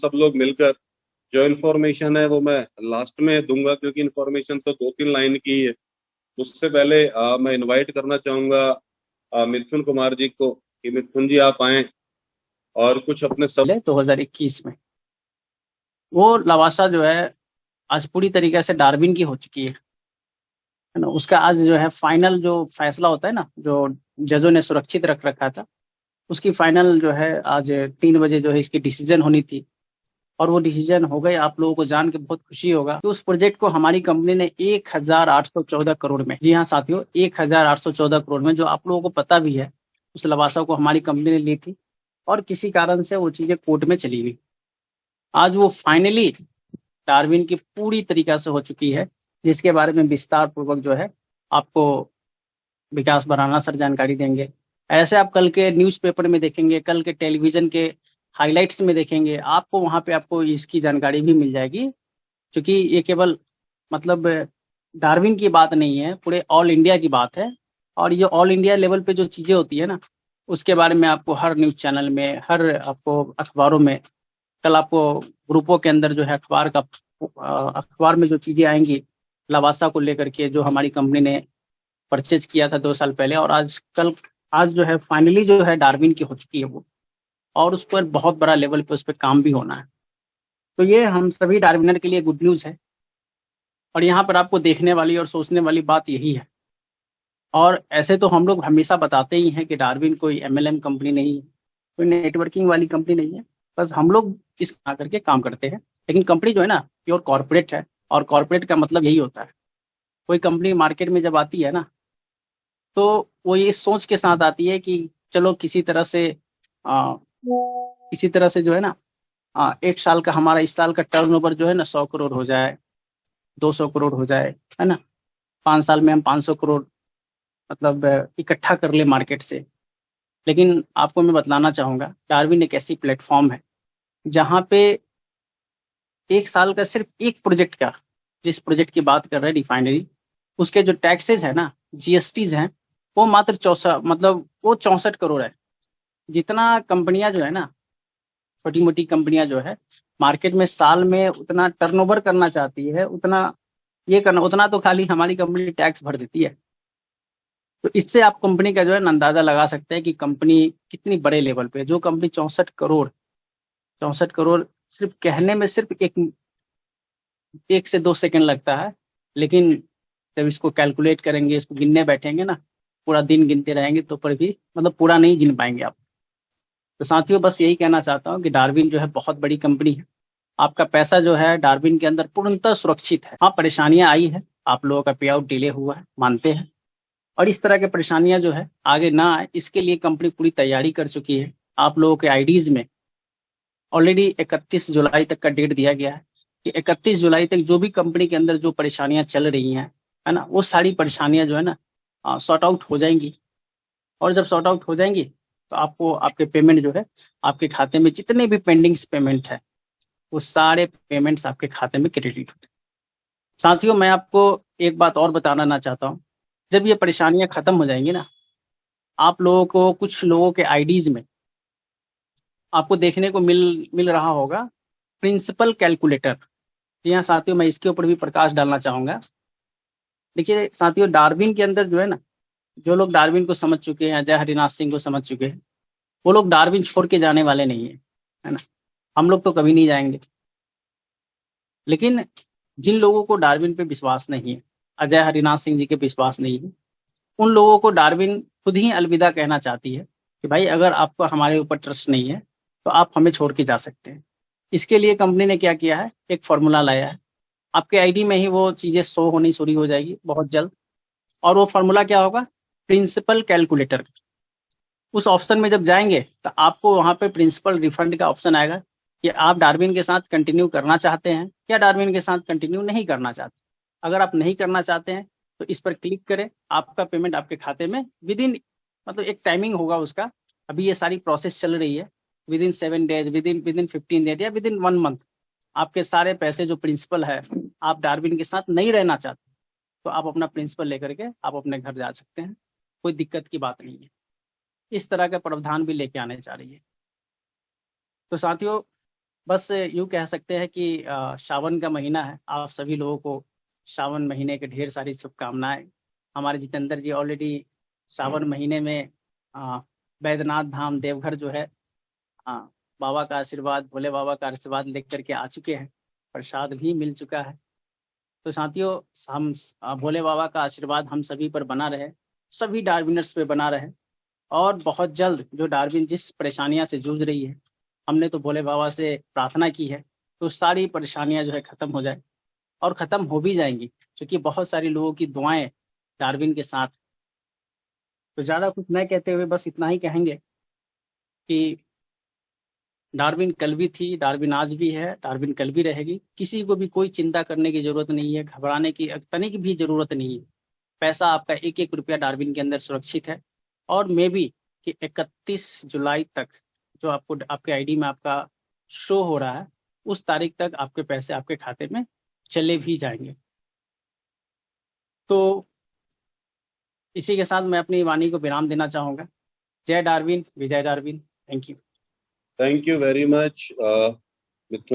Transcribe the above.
सब लोग मिलकर जो इन्फॉर्मेशन है वो मैं लास्ट में दूंगा, क्योंकि इन्फॉर्मेशन तो 2-3 लाइन की है। उससे पहले मैं इनवाइट करना चाहूंगा मिथुन कुमार जी को कि मिथुन जी आप आए और कुछ अपने सब 2021 में वो लवासा जो है आज पूरी तरीके से डार्विन की हो चुकी है ना। उसका आज जो है फाइनल जो फैसला होता है ना, जो जजों ने सुरक्षित रख रखा था, उसकी फाइनल जो है आज 3 बजे जो है इसकी डिसीजन होनी थी। और वो डिसीजन हो गए। आप लोगों को जान के बहुत खुशी होगा कि उस प्रोजेक्ट को हमारी कंपनी ने 1814 करोड़ में, जी हाँ साथियों, 1814 करोड़ में, जो आप लोगों को पता भी है, उस लवासा को हमारी कंपनी ने ली थी और किसी कारण से वो चीजें कोर्ट में चली गई। आज वो फाइनली डार्विन की पूरी तरीका से हो चुकी है, जिसके बारे में विस्तार पूर्वक जो है आपको विकास बराना सर जानकारी देंगे। ऐसे आप कल के न्यूज़पेपर में देखेंगे, कल के टेलीविजन के हाइलाइट्स में देखेंगे, आपको वहां पे आपको इसकी जानकारी भी मिल जाएगी। क्योंकि ये केवल मतलब डार्विन की बात नहीं है, पूरे ऑल इंडिया की बात है। और ये ऑल इंडिया लेवल पे जो चीजें होती है ना, उसके बारे में आपको हर न्यूज चैनल में, हर आपको अखबारों में, कल आपको ग्रुपों के अंदर जो है अखबार में जो चीजें आएंगी लवासा को लेकर के, जो हमारी कंपनी ने परचेज किया था 2 साल पहले, और आज जो है फाइनली जो है डार्विन की हो चुकी है वो। और उस पर बहुत बड़ा लेवल पे उस पर काम भी होना है। तो ये हम सभी डार्विनर के लिए गुड न्यूज़ है। और यहाँ पर आपको देखने वाली और सोचने वाली बात यही है। और ऐसे तो हम लोग हमेशा बताते ही हैं कि डार्विन कोई एमएलएम कंपनी नहीं है, कोई नेटवर्किंग वाली कंपनी नहीं है। बस हम लोग इस आकर के काम करते हैं। लेकिन कंपनी जो है ना, प्योर कॉर्पोरेट है। और कॉर्पोरेट का मतलब यही होता है, कोई कंपनी मार्केट में जब आती है ना, तो वो ये सोच के साथ आती है कि चलो आ, किसी तरह से जो है ना, 1 साल का हमारा, इस साल का टर्नओवर जो है ना 100 करोड़ हो जाए, 200 करोड़ हो जाए, है ना। 5 साल में हम 500 करोड़ मतलब इकट्ठा कर ले मार्केट से। लेकिन आपको मैं बतलाना चाहूंगा, डार्विन एक ऐसी प्लेटफॉर्म है जहाँ पे 1 साल का सिर्फ एक प्रोजेक्ट का, जिस प्रोजेक्ट की बात कर रहे हैं रिफाइनरी, उसके जो टैक्सेज है ना, जीएसटीज हैं, वो मात्र 64, मतलब वो 64 करोड़ है। जितना कंपनियां जो है ना, छोटी मोटी कंपनियां जो है मार्केट में साल में उतना टर्नओवर करना चाहती है, उतना ये करना, उतना तो खाली हमारी कंपनी टैक्स भर देती है। तो इससे आप कंपनी का जो है ना अंदाजा लगा सकते हैं कि कंपनी कितनी बड़े लेवल पे है। जो कंपनी 64 करोड़, 64 करोड़ सिर्फ कहने में सिर्फ 1 से 2 सेकंड लगता है। लेकिन जब इसको कैलकुलेट करेंगे, इसको गिनने बैठेंगे ना, पूरा दिन गिनते रहेंगे तो पर भी मतलब पूरा नहीं गिन पाएंगे आप। तो साथियों, बस यही कहना चाहता हूँ कि डार्विन जो है बहुत बड़ी कंपनी है। आपका पैसा जो है डार्विन के अंदर पूर्णतः सुरक्षित है। हाँ, परेशानियां आई है, आप लोगों का पे आउट डिले हुआ है, मानते हैं। और इस तरह के परेशानियां जो है आगे ना आए, इसके लिए कंपनी पूरी तैयारी कर चुकी है। आप लोगों के आईडीज में ऑलरेडी 31 जुलाई तक का डेट दिया गया है कि 31 जुलाई तक जो भी कंपनी के अंदर जो परेशानियां चल रही हैं, है ना, वो सारी परेशानियां जो है ना सॉर्ट आउट हो जाएंगी। और जब सॉर्ट आउट हो जाएंगी तो आपको आपके पेमेंट जो है, आपके खाते में जितने भी पेंडिंग्स पेमेंट है, वो सारे पेमेंट्स आपके खाते में क्रेडिट होते हैं। साथियों, मैं आपको एक बात और बताना ना चाहता हूँ। जब ये परेशानियां खत्म हो जाएंगी ना, आप लोगों को, कुछ लोगों के आईडीज में आपको देखने को मिल रहा होगा प्रिंसिपल कैलकुलेटर। जी हाँ साथियों, मैं इसके ऊपर भी प्रकाश डालना चाहूंगा। देखिए साथियों, डार्विन के अंदर जो है ना, जो लोग डार्विन को समझ चुके हैं, जय हरिनाथ सिंह को समझ चुके हैं, वो लोग डार्विन छोड़ के जाने वाले नहीं है ना। हम लोग तो कभी नहीं जाएंगे। लेकिन जिन लोगों को डार्विन पे विश्वास नहीं है, अजय हरिनाथ सिंह जी के विश्वास नहीं है, उन लोगों को डार्विन खुद ही अलविदा कहना चाहती है कि भाई अगर आपको हमारे ऊपर ट्रस्ट नहीं है तो आप हमें छोड़ के जा सकते हैं। इसके लिए कंपनी ने क्या किया है, एक फॉर्मूला लाया है। आपके आईडी में ही वो चीजें शो होनी शुरू हो जाएगी बहुत जल्द। और वो फॉर्मूला क्या होगा, प्रिंसिपल कैलकुलेटर। उस ऑप्शन में जब जाएंगे तो आपको वहां पे प्रिंसिपल रिफंड का ऑप्शन आएगा कि आप डार्विन के साथ कंटिन्यू करना चाहते हैं या डार्विन के साथ कंटिन्यू नहीं करना चाहते। अगर आप नहीं करना चाहते हैं तो इस पर क्लिक करें, आपका पेमेंट आपके खाते में विद इन, मतलब एक टाइमिंग होगा उसका। अभी ये सारी प्रोसेस चल रही है, with in 7 days, with in 15 days या विद इन 1 मंथ आपके सारे पैसे जो प्रिंसिपल है, आप डार्विन के साथ नहीं रहना चाहते तो आप अपना प्रिंसिपल लेकर के आप अपने घर जा सकते हैं। कोई दिक्कत की बात नहीं है। इस तरह का प्रावधान भी लेके आने जा रही है। तो साथियों, बस यूँ कह सकते हैं कि सावन का महीना है, आप सभी लोगों को सावन महीने के ढेर सारी शुभकामनाएं। हमारे जितेंद्र जी ऑलरेडी सावन महीने में बैद्यनाथ धाम देवघर जो है बाबा का आशीर्वाद, भोले बाबा का आशीर्वाद लेकर के आ चुके हैं, प्रसाद भी मिल चुका है। तो साथियों, हम भोले बाबा का आशीर्वाद हम सभी पर बना रहे, सभी डार्विनर्स पे बना रहे, और बहुत जल्द जो डार्विन जिस परेशानियां से जूझ रही है, हमने तो भोले बाबा से प्रार्थना की है तो सारी परेशानियां जो है खत्म हो जाए, और खत्म हो भी जाएंगी, क्योंकि बहुत सारे लोगों की दुआएं डार्विन के साथ। तो ज़्यादा कुछ नहीं कहते हुए बस इतना ही कहेंगे कि डार्विन कल भी थी, डार्विन आज भी है, डार्विन कल भी रहेगी। किसी को भी कोई चिंता करने की जरूरत नहीं है, घबराने की तनिक भी जरूरत नहीं है। पैसा आपका एक एक रुपया डार्विन के अंदर सुरक्षित है। और मे बी कि 31 जुलाई तक जो आपको आपके आईडी में आपका शो हो रहा है, उस तारीख तक आपके पैसे आपके खाते में चले भी जाएंगे। तो इसी के साथ मैं अपनी वाणी को विराम देना चाहूँगा। जय Darwin, Vijay Darwin. Thank you. Thank you very much.